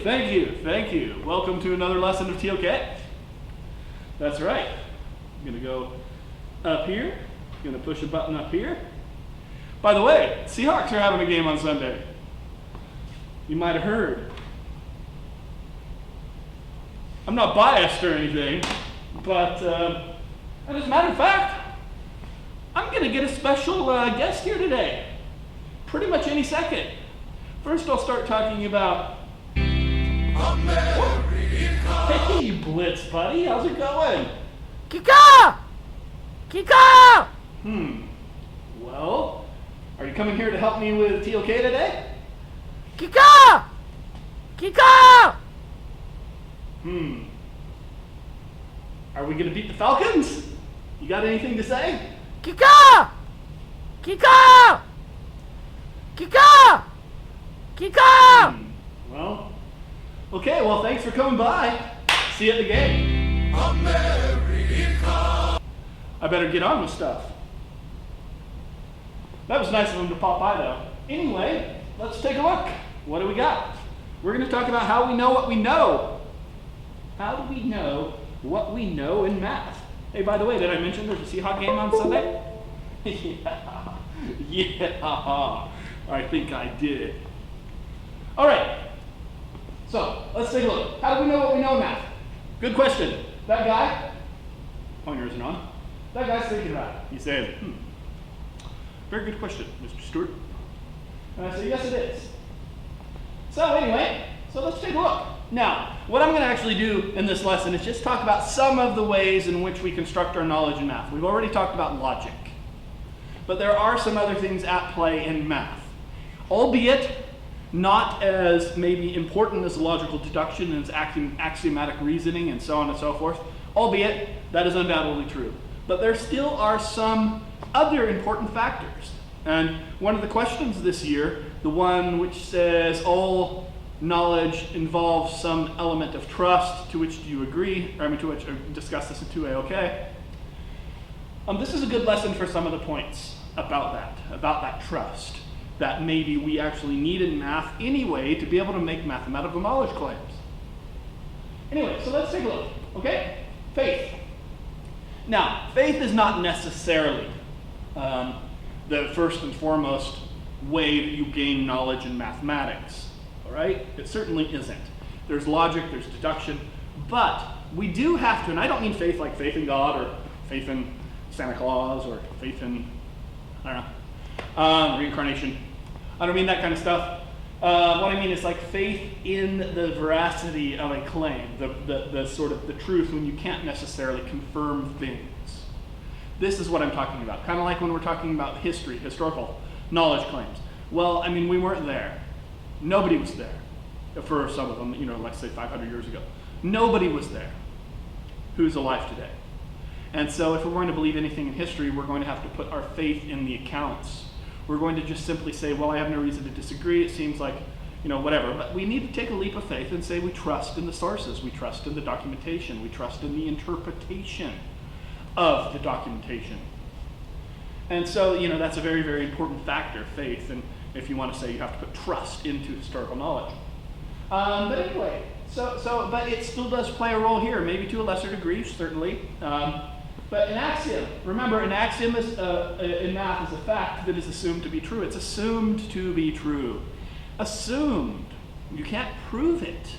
thank you, thank you. Welcome to another lesson of TOK. That's right. I'm gonna go up here, gonna push a button up here. By the way, Seahawks are having a game on Sunday. You might have heard. I'm not biased or anything, but as a matter of fact, I'm gonna get a special guest here today. Pretty much any second. First, I'll start talking about America. Hey, Blitz, buddy, how's it going? Kika! Kika! Well, are you coming here to help me with TOK today? Kika! Kika! Are we gonna beat the Falcons? You got anything to say? Kika! Kika! Kika! Kika! Well, okay, well, thanks for coming by. See you at the game. America. I better get on with stuff. That was nice of him to pop by, though. Anyway, let's take a look. What do we got? We're going to talk about how we know what we know. How do we know what we know in math? Hey, by the way, did I mention there's a Seahawks game on Sunday? Yeah, I think I did. All right, so let's take a look. How do we know what we know in math? Good question. That guy, pointer isn't on, that guy's thinking about it. He's saying, very good question, Mr. Stewart. And I say, yes, it is. So anyway, so let's take a look. Now, what I'm going to actually do in this lesson is just talk about some of the ways in which we construct our knowledge in math. We've already talked about logic, but there are some other things at play in math, albeit not as maybe important as logical deduction and as axiomatic reasoning and so on and so forth, albeit that is undoubtedly true. But there still are some other important factors. And one of the questions this year, the one which says all knowledge involves some element of trust, to which do you agree, or I mean to which discuss this in 2A, okay? This is a good lesson for some of the points about that trust that maybe we actually need in math anyway to be able to make mathematical knowledge claims. Anyway, so let's take a look, okay? Faith. Now, faith is not necessarily the first and foremost way that you gain knowledge in mathematics, all right? It certainly isn't. There's logic, there's deduction, but we do have to, and I don't mean faith like faith in God or faith in Santa Claus or faith in, I don't know, reincarnation. I don't mean that kind of stuff. What I mean is like faith in the veracity of a claim, the sort of the truth when you can't necessarily confirm things. This is what I'm talking about. Kind of like when we're talking about history, historical knowledge claims. Well, I mean, we weren't there. Nobody was there for some of them, you know, let's say 500 years ago. Nobody was there who's alive today. And so if we're going to believe anything in history, we're going to have to put our faith in the accounts. We're going to just simply say, well, I have no reason to disagree. It seems like, you know, whatever. But we need to take a leap of faith and say we trust in the sources. We trust in the documentation. We trust in the interpretation of the documentation. And so, you know, that's a very, very important factor, faith. And if you want to say you have to put trust into historical knowledge. But anyway, but it still does play a role here, maybe to a lesser degree, certainly. But an axiom, remember, an axiom is, in math is a fact that is assumed to be true. It's assumed to be true. Assumed. You can't prove it.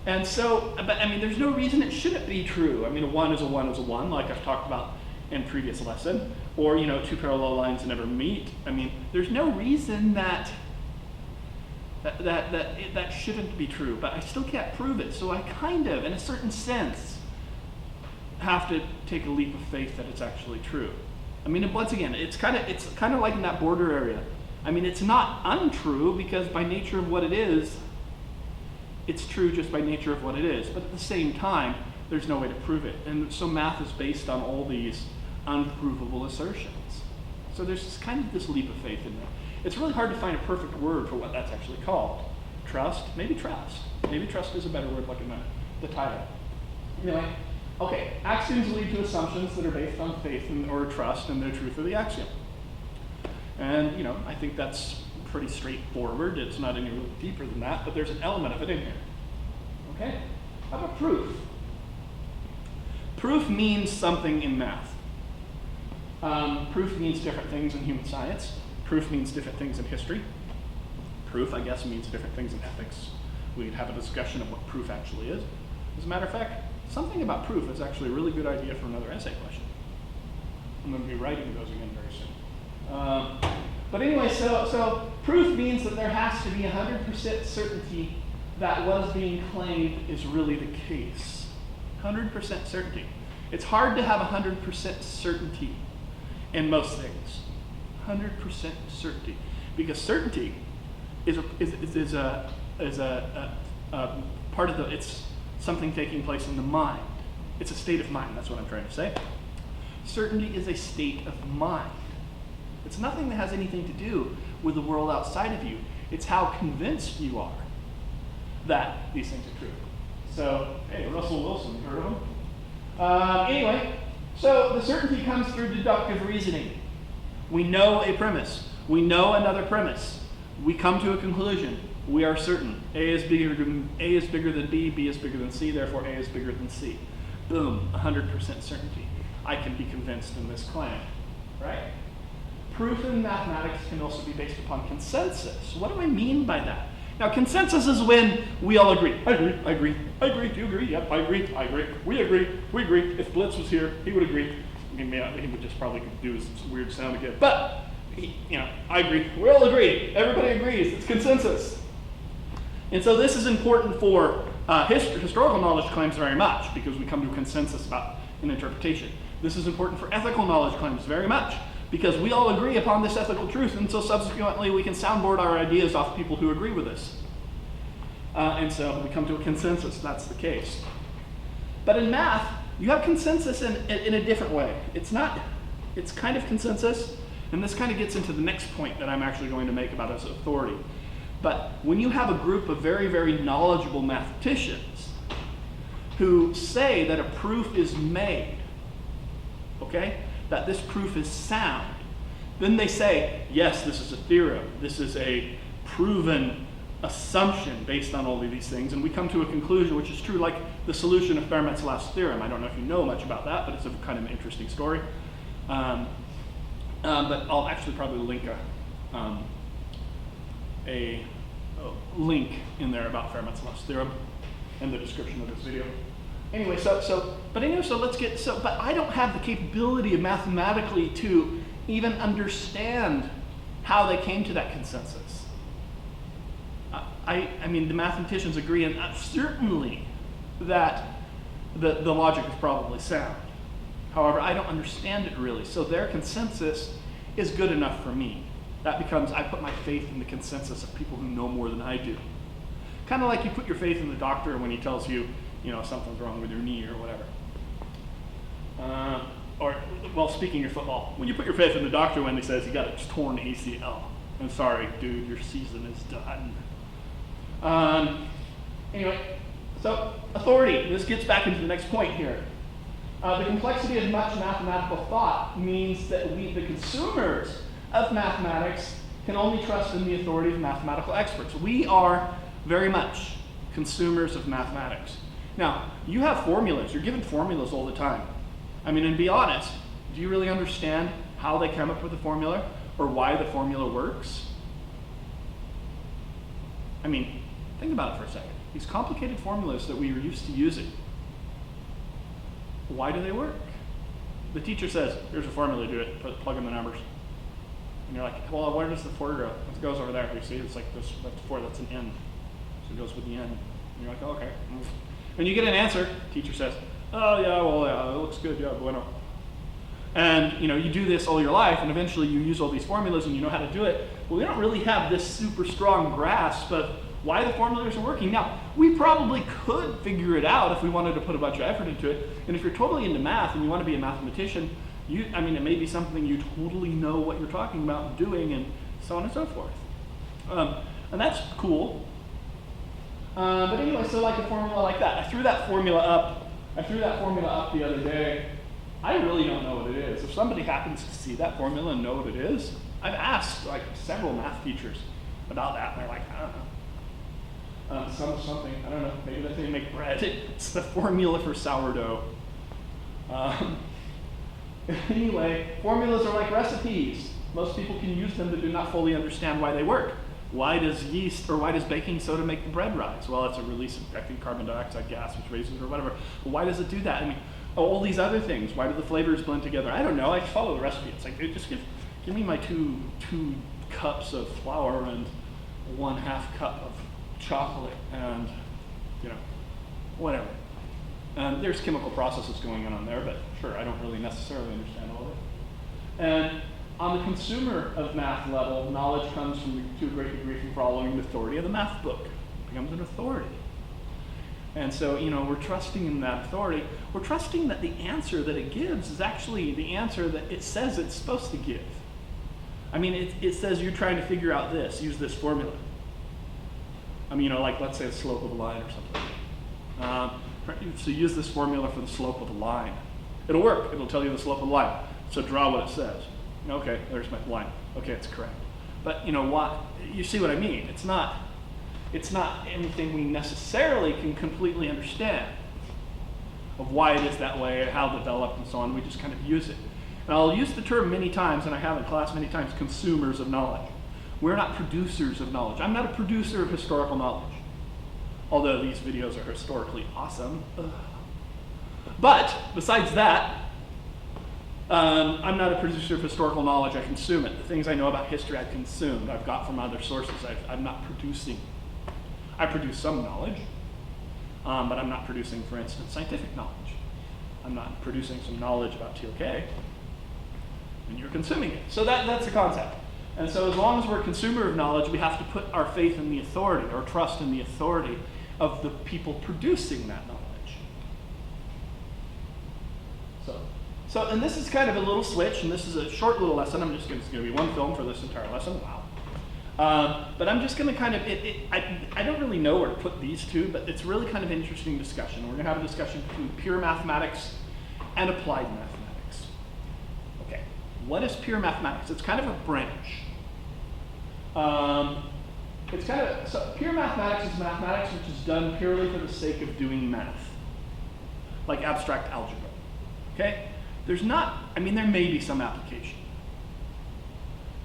And so, but I mean, there's no reason it shouldn't be true. I mean, a 1 is a 1 is a 1, like I've talked about in previous lesson. Or, you know, two parallel lines never meet. I mean, there's no reason that shouldn't be true, but I still can't prove it. So I kind of, in a certain sense, have to take a leap of faith that it's actually true. I mean, once again, it's kind of like in that border area. I mean, it's not untrue because by nature of what it is, it's true just by nature of what it is. But at the same time, there's no way to prove it. And so math is based on all these unprovable assertions. So there's kind of this leap of faith in there. It's really hard to find a perfect word for what that's actually called. Trust? Maybe trust. Maybe trust is a better word, like in the title. Anyway, okay, axioms lead to assumptions that are based on faith or trust in the truth of the axiom. And, you know, I think that's pretty straightforward. It's not any really deeper than that, but there's an element of it in here. Okay? How about proof? Proof means something in math. Proof means different things in human science. Proof means different things in history. Proof, I guess, means different things in ethics. We could have a discussion of what proof actually is. As a matter of fact, something about proof is actually a really good idea for another essay question. I'm going to be writing those again very soon. But anyway, so proof means that there has to be 100% certainty that what is being claimed is really the case. 100% certainty. It's hard to have 100% certainty in most things. 100% certainty. Because certainty is a part of it's something taking place in the mind. It's a state of mind, that's what I'm trying to say. Certainty is a state of mind. It's nothing that has anything to do with the world outside of you. It's how convinced you are that these things are true. So, hey, Russell Wilson, you heard of him? Anyway, so the certainty comes through deductive reasoning. We know a premise. We know another premise. We come to a conclusion. We are certain. A is bigger than B, B is bigger than C, therefore A is bigger than C. Boom, 100% certainty. I can be convinced in this claim, right? Proof in mathematics can also be based upon consensus. What do I mean by that? Now, consensus is when we all agree. I agree, I agree, I agree, do you agree? Yep, I agree, I agree. We agree, we agree. If Blitz was here, he would agree. I mean, he would just probably do his weird sound again. But, I agree. We all agree. Everybody agrees. It's consensus. And so this is important for historical knowledge claims very much because we come to a consensus about an interpretation. This is important for ethical knowledge claims very much because we all agree upon this ethical truth, and so subsequently we can soundboard our ideas off people who agree with us. And so we come to a consensus, that's the case. But in math, you have consensus in a different way. It's kind of consensus, and this kind of gets into the next point that I'm actually going to make about as authority. But when you have a group of very, very knowledgeable mathematicians who say that a proof is made, okay, that this proof is sound, then they say, yes, this is a theorem. This is a proven assumption based on all of these things, and we come to a conclusion which is true, like the solution of Fermat's last theorem. I don't know if you know much about that, but it's a kind of an interesting story. But I'll actually probably link a link in there about Fermat's last theorem in the description of this video. Anyway, but I don't have the capability of mathematically to even understand how they came to that consensus. I mean, the mathematicians agree, and certainly that the logic is probably sound. However, I don't understand it really, so their consensus is good enough for me. That becomes, I put my faith in the consensus of people who know more than I do. Kind of like you put your faith in the doctor when he tells you, something's wrong with your knee or whatever. Speaking of football, when you put your faith in the doctor when he says you got a torn ACL, I'm sorry, dude, your season is done. Anyway, so authority. This gets back into the next point here. The complexity of much mathematical thought means that we, the consumers of mathematics, can only trust in the authority of mathematical experts. We are very much consumers of mathematics. Now, you have formulas. You're given formulas all the time. I mean, and be honest, do you really understand how they come up with the formula or why the formula works? I mean, think about it for a second. These complicated formulas that we are used to using, why do they work? The teacher says, here's a formula, do it, plug in the numbers. And you're like, well, where does the 4 go? It goes over there. You see, it's like this, that's 4, that's an N. So it goes with the N. And you're like, oh, okay. When you get an answer, teacher says, oh, yeah, well, yeah, it looks good, yeah, bueno. And, you do this all your life, and eventually you use all these formulas and you know how to do it. Well, we don't really have this super strong grasp of why the formulas are working. Now, we probably could figure it out if we wanted to put a bunch of effort into it. And if you're totally into math and you want to be a mathematician, it may be something you totally know what you're talking about and doing, and so on and so forth. And that's cool. But anyway, so like a formula like that. I threw that formula up the other day. I really don't know what it is. If somebody happens to see that formula and know what it is, I've asked like several math teachers, about that, and they're like, I don't know. Something, I don't know, maybe that's how you make bread. It's the formula for sourdough. Anyway, formulas are like recipes. Most people can use them but do not fully understand why they work. Why does yeast or why does baking soda make the bread rise? Well, it's a release of, I think, carbon dioxide gas, which raises it or whatever. But why does it do that? I mean, all these other things. Why do the flavors blend together? I don't know. I follow the recipe. It's like, just give me my two cups of flour and 1/2 cup of chocolate and, whatever. There's chemical processes going on there, but sure, I don't really necessarily understand all of it. And on the consumer of math level, knowledge comes to a great degree from following the authority of the math book. It becomes an authority. And so, we're trusting in that authority. We're trusting that the answer that it gives is actually the answer that it says it's supposed to give. I mean, it says you're trying to figure out this, use this formula. I mean, like, let's say the slope of a line or something. So use this formula for the slope of a line. It'll work. It'll tell you the slope of the line. So draw what it says. Okay, there's my line. Okay, it's correct. But what? You see what I mean? It's not anything we necessarily can completely understand of why it is that way, how it developed, and so on. We just kind of use it. And I'll use the term many times, and I have in class many times, consumers of knowledge. We're not producers of knowledge. I'm not a producer of historical knowledge, although these videos are historically awesome. But besides that, I'm not a producer of historical knowledge. I consume it. The things I know about history, I've consumed. I've got from other sources. I'm not producing. I produce some knowledge, but I'm not producing, for instance, scientific knowledge. I'm not producing some knowledge about TLK, and you're consuming it. So that's the concept. And so as long as we're a consumer of knowledge, we have to put our faith in the authority, or trust in the authority of the people producing that knowledge. So, and this is kind of a little switch, and this is a short little lesson. It's going to be one film for this entire lesson. Wow. But I'm just going to kind of, I don't really know where to put these two, but it's really kind of an interesting discussion. We're going to have a discussion between pure mathematics and applied mathematics. Okay, what is pure mathematics? It's kind of a branch. So pure mathematics is mathematics which is done purely for the sake of doing math, like abstract algebra. Okay? There may be some application.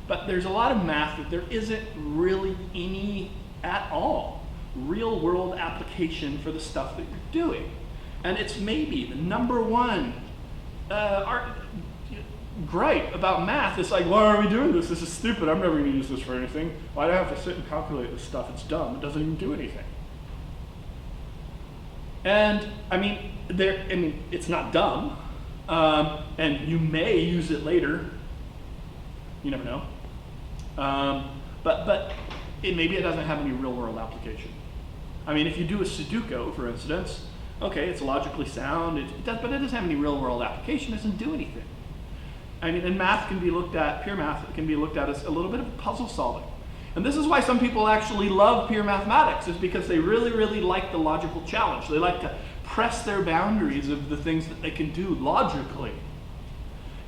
But there's a lot of math that there isn't really any at all real world application for the stuff that you're doing. And it's maybe the number one gripe about math. It's like, why are we doing this? This is stupid. I'm never going to use this for anything. Why do I have to sit and calculate this stuff? It's dumb. It doesn't even do anything. And it's not dumb. And you may use it later. You never know. But maybe it doesn't have any real world application. I mean, if you do a Sudoku, for instance, okay, it's logically sound, but it doesn't have any real world application. It doesn't do anything. I mean, and math can be looked at, pure math can be looked at as a little bit of puzzle solving. And this is why some people actually love pure mathematics, is because they really, really like the logical challenge. They like to press their boundaries of the things that they can do logically.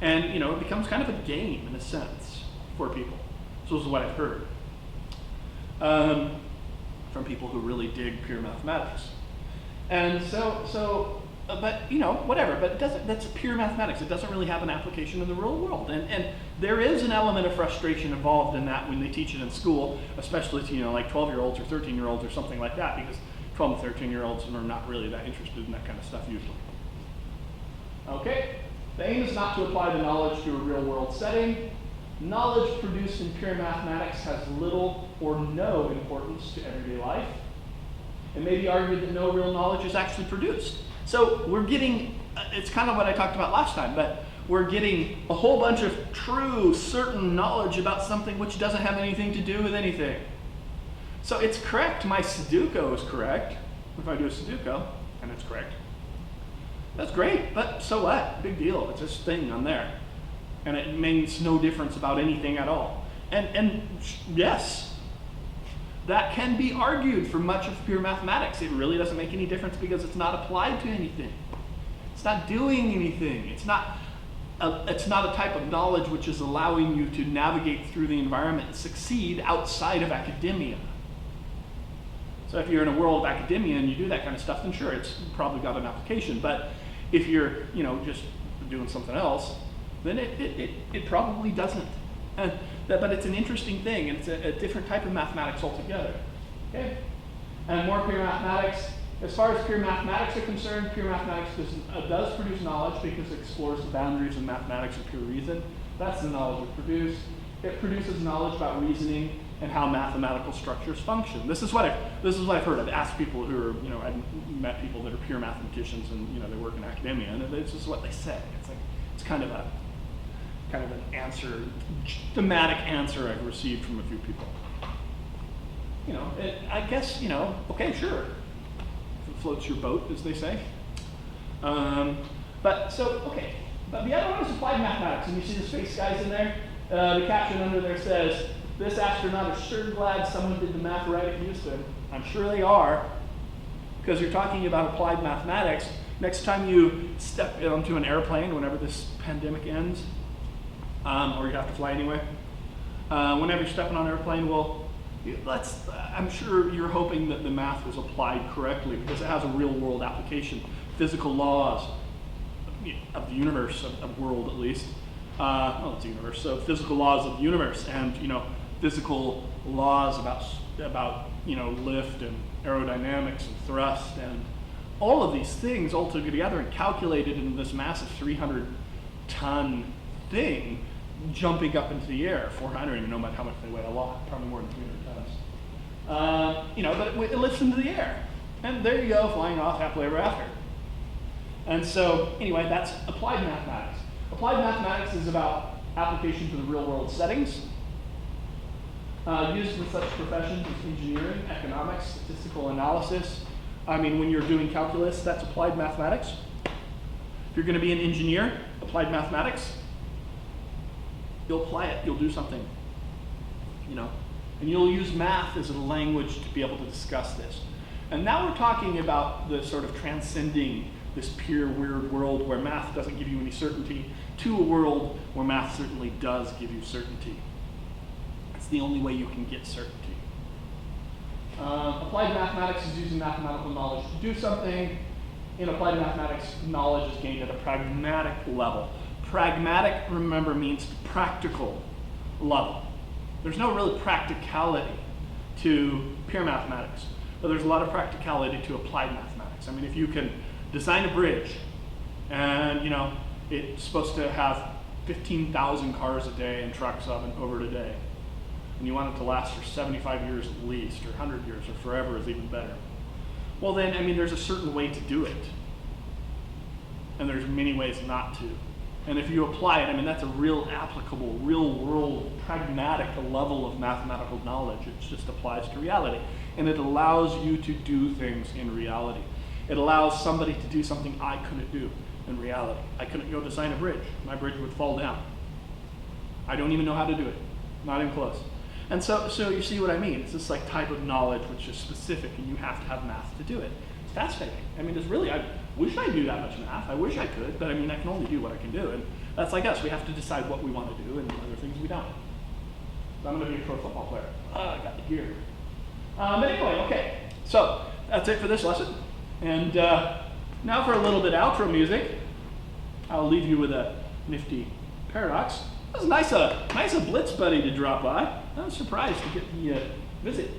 And, it becomes kind of a game in a sense for people. So this is what I've heard from people who really dig pure mathematics. And but whatever, but that's pure mathematics. It doesn't really have an application in the real world. And there is an element of frustration involved in that when they teach it in school, especially to, like 12-year-olds or 13-year-olds or something like that, because 12 and 13-year-olds are not really that interested in that kind of stuff usually. Okay, the aim is not to apply the knowledge to a real world setting. Knowledge produced in pure mathematics has little or no importance to everyday life. It may be argued that no real knowledge is actually produced. So we're getting, it's kind of what I talked about last time, but we're getting a whole bunch of true, certain knowledge about something which doesn't have anything to do with anything. So it's correct, my Sudoku is correct. If I do a Sudoku, and it's correct, that's great, but so what? Big deal, it's this thing on there. And it makes no difference about anything at all. And yes, that can be argued for much of pure mathematics. It really doesn't make any difference because it's not applied to anything. It's not doing anything. It's not it's not a type of knowledge which is allowing you to navigate through the environment and succeed outside of academia. So if you're in a world of academia and you do that kind of stuff, then sure, it's probably got an application. But if you're, just doing something else, then it probably doesn't. But it's an interesting thing, and it's a different type of mathematics altogether. Okay? And more pure mathematics. As far as pure mathematics are concerned, pure mathematics does produce knowledge because it explores the boundaries of mathematics and pure reason. That's the knowledge it produces. It produces knowledge about reasoning and how mathematical structures function. This is what I've heard. I've asked people who are, I've met people that are pure mathematicians and they work in academia, and this is what they say. It's kind of an answer, thematic answer I've received from a few people. I guess, okay, sure. If it floats your boat, as they say. But the other one is applied mathematics, and you see the space guys in there? The caption under there says, "This astronaut is sure glad someone did the math right at Houston." I'm sure they are, because you're talking about applied mathematics. Next time you step onto an airplane, whenever this pandemic ends, or you have to fly anyway, whenever you're stepping on an airplane, I'm sure you're hoping that the math was applied correctly because it has a real world application. Physical laws of the universe, of world at least. It's the universe, so physical laws of the universe and, physical laws about lift and aerodynamics and thrust and all of these things all together and calculated in this massive 300-ton thing jumping up into the air. I don't even know how much they weigh, a lot, probably more than 300 tons. But it lifts into the air. And there you go, flying off happily ever after. And so, anyway, that's applied mathematics. Applied mathematics is about application to the real world settings, used in such professions as engineering, economics, statistical analysis. When you're doing calculus, that's applied mathematics. If you're going to be an engineer, applied mathematics, you'll apply it, you'll do something, and you'll use math as a language to be able to discuss this. And now we're talking about the sort of transcending this pure weird world where math doesn't give you any certainty to a world where math certainly does give you certainty. It's the only way you can get certainty. Applied mathematics is using mathematical knowledge to do something. In applied mathematics, knowledge is gained at a pragmatic level. Pragmatic, remember, means practical level. There's no real practicality to pure mathematics, but there's a lot of practicality to applied mathematics. If you can design a bridge and, it's supposed to have 15,000 cars a day and trucks over a day, and you want it to last for 75 years at least, or 100 years, or forever is even better. Well then, there's a certain way to do it. And there's many ways not to. And if you apply it, that's a real applicable, real world, pragmatic level of mathematical knowledge. It just applies to reality. And it allows you to do things in reality. It allows somebody to do something I couldn't do in reality. I couldn't go design a bridge. My bridge would fall down. I don't even know how to do it. Not even close. And so you see what I mean. It's this type of knowledge which is specific, and you have to have math to do it. It's fascinating. It's really, I wish I knew that much math. I wish I could, but I can only do what I can do. And that's like us. We have to decide what we want to do, and other things we don't. So I'm going to be a pro football player. I got the gear. But anyway, okay. So that's it for this lesson. And now for a little bit of outro music. I'll leave you with a nifty paradox. It was nice a Blitz buddy to drop by. I was surprised to get the visit.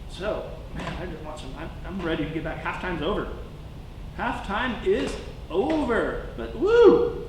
So, man, I just want some. I'm ready to get back. Halftime's over. Halftime is over. But woo!